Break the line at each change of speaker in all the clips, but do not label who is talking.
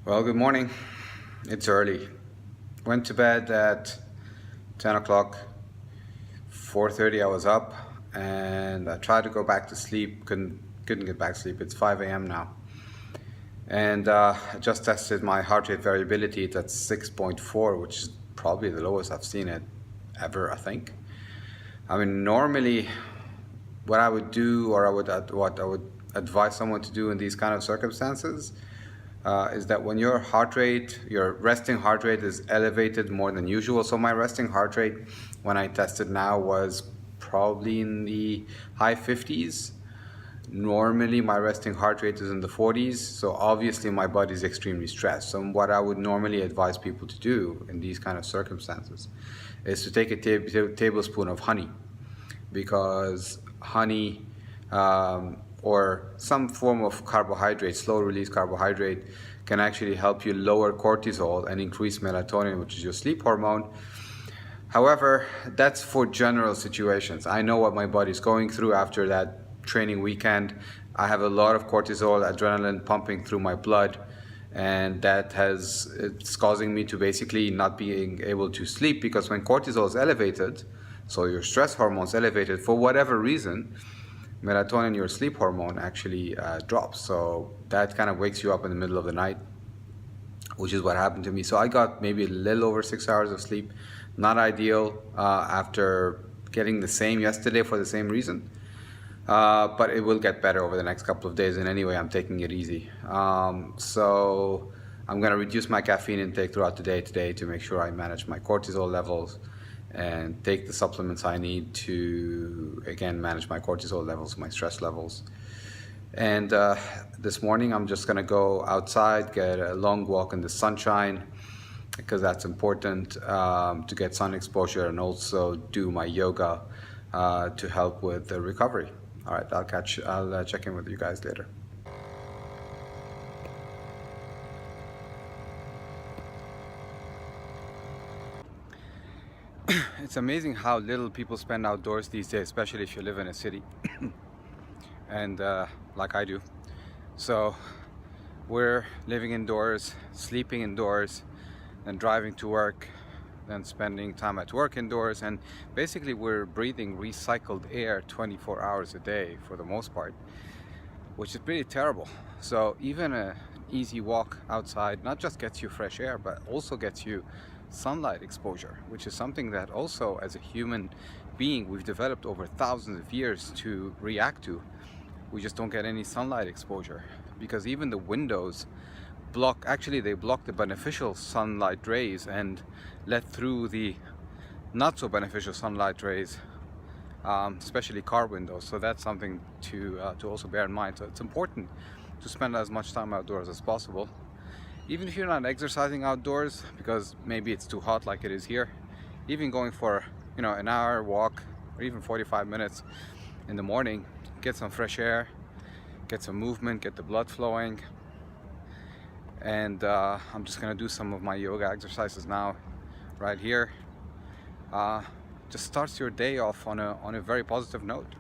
Well, good morning. It's early. Went to bed at 10 o'clock. 4:30 I was up and I tried to go back to sleep. Couldn't get back to sleep. It's 5 a.m. now. And I just tested my heart rate variability. It's at 6.4, which is probably the lowest I've seen it ever, I think. I mean, normally what I would do, or what I would advise someone to do in these kind of circumstances, is that when your resting heart rate is elevated more than usual. So my resting heart rate when I tested now was probably in the high 50s. Normally my resting heart rate is in the 40s, so obviously my body is extremely stressed. So what I would normally advise people to do in these kind of circumstances is to take a tablespoon of honey, because honey or some form of carbohydrate, slow release carbohydrate, can actually help you lower cortisol and increase melatonin, which is your sleep hormone. However, that's for general situations. I know what my body's going through after that training weekend. I have a lot of cortisol, adrenaline pumping through my blood, and it's causing me to basically not being able to sleep, because when cortisol is elevated, so your stress hormones elevated for whatever reason, melatonin, your sleep hormone, actually drops. So that kind of wakes you up in the middle of the night, which is what happened to me. So I got maybe a little over 6 hours of sleep. Not ideal after getting the same yesterday for the same reason. But it will get better over the next couple of days, and anyway, I'm taking it easy. So I'm going to reduce my caffeine intake throughout the day today to make sure I manage my cortisol levels and take the supplements I need to, again, manage my cortisol levels, my stress levels. And this morning I'm just going to go outside, get a long walk in the sunshine, because that's important to get sun exposure, and also do my yoga to help with the recovery. All right, I'll check in with you guys later. It's amazing how little people spend outdoors these days, especially if you live in a city, and like I do. So we're living indoors, sleeping indoors, and driving to work, then spending time at work indoors, and basically we're breathing recycled air 24 hours a day for the most part, which is pretty terrible. So even an easy walk outside not just gets you fresh air, but also gets you sunlight exposure, which is something that also, as a human being, we've developed over thousands of years to react to. We just don't get any sunlight exposure, because even the windows block the beneficial sunlight rays and let through the not so beneficial sunlight rays, especially car windows. So that's something to also bear in mind. So it's important to spend as much time outdoors as possible, even if you're not exercising outdoors because maybe it's too hot like it is here. Even going for an hour walk, or even 45 minutes in the morning, get some fresh air, get some movement, get the blood flowing. And I'm just gonna do some of my yoga exercises now, right here. Just starts your day off on a very positive note.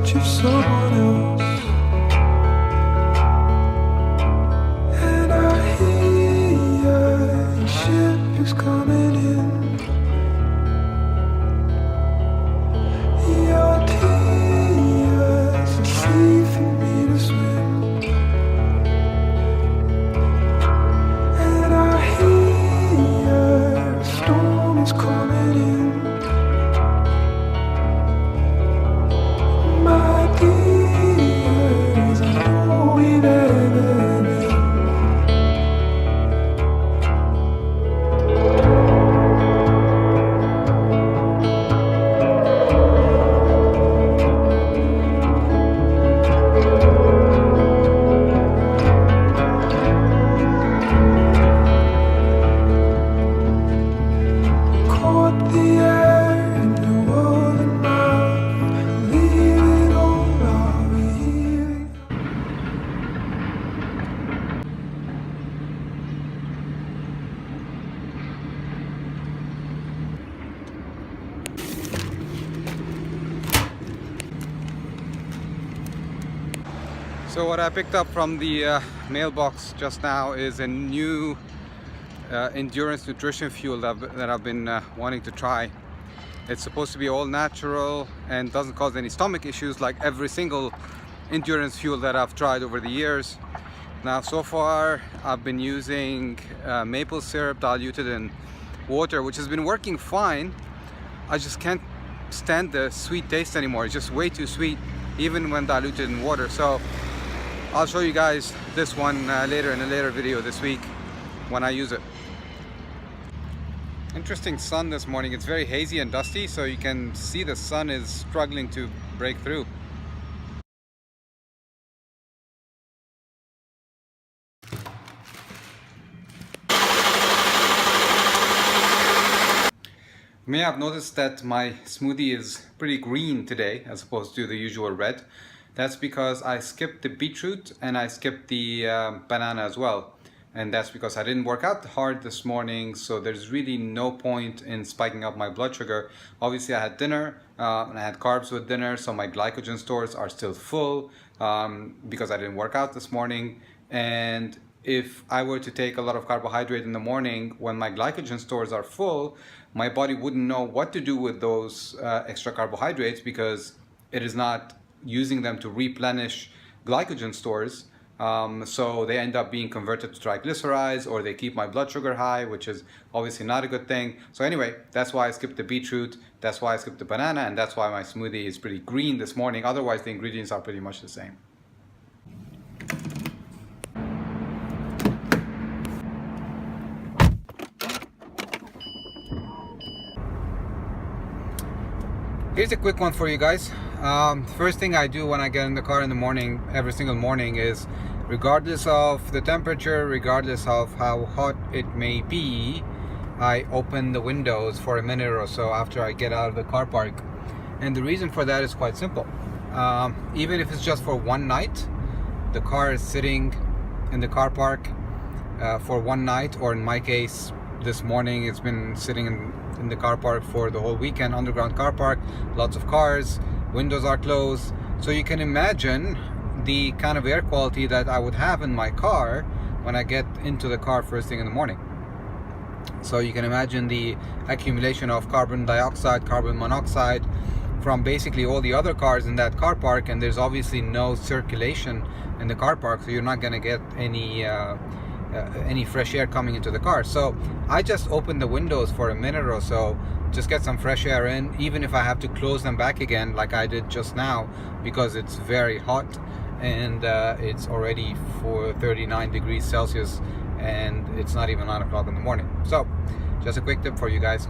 touch of someone else. And I hear your ship is coming in. Your tears are sea for me to swim. And I hear a storm is coming in. My tears are all we've ever been. Caught the air in the woolen mouth, leaving all our healing.
So what I picked up from the mailbox just now is a new endurance nutrition fuel that I've been wanting to try. It's supposed to be all natural and doesn't cause any stomach issues like every single endurance fuel that I've tried over the years. Now so far I've been using maple syrup diluted in water, which has been working fine. I just can't stand the sweet taste anymore. It's just way too sweet even when diluted in water. So I'll show you guys this one later in a later video this week when I use it. Interesting sun this morning. It's very hazy and dusty, so you can see the sun is struggling to break through. You may have noticed that my smoothie is pretty green today as opposed to the usual red. That's because I skipped the beetroot and I skipped the banana as well. And that's because I didn't work out hard this morning, so there's really no point in spiking up my blood sugar. Obviously I had dinner and I had carbs with dinner, so my glycogen stores are still full because I didn't work out this morning. And if I were to take a lot of carbohydrate in the morning when my glycogen stores are full, my body wouldn't know what to do with those extra carbohydrates because it is not using them to replenish glycogen stores. So they end up being converted to triglycerides, or they keep my blood sugar high, which is obviously not a good thing. So anyway, that's why I skipped the beetroot, that's why I skipped the banana, and that's why my smoothie is pretty green this morning. Otherwise the ingredients are pretty much the same. Here's a quick one for you guys. First thing I do when I get in the car in the morning, every single morning, is regardless of the temperature, regardless of how hot it may be, I open the windows for a minute or so after I get out of the car park. And the reason for that is quite simple. Even if it's just for one night, the car is sitting in the car park for one night, or in my case this morning it's been sitting in the car park for the whole weekend. Underground car park, lots of cars, windows are closed, so you can imagine the kind of air quality that I would have in my car when I get into the car first thing in the morning. So you can imagine the accumulation of carbon dioxide, carbon monoxide from basically all the other cars in that car park, and there's obviously no circulation in the car park, so you're not going to get any fresh air coming into the car. So I just open the windows for a minute or so, just get some fresh air in, even if I have to close them back again like I did just now, because it's very hot and it's already 39 degrees Celsius and it's not even 9 o'clock in the morning. So just a quick tip for you guys.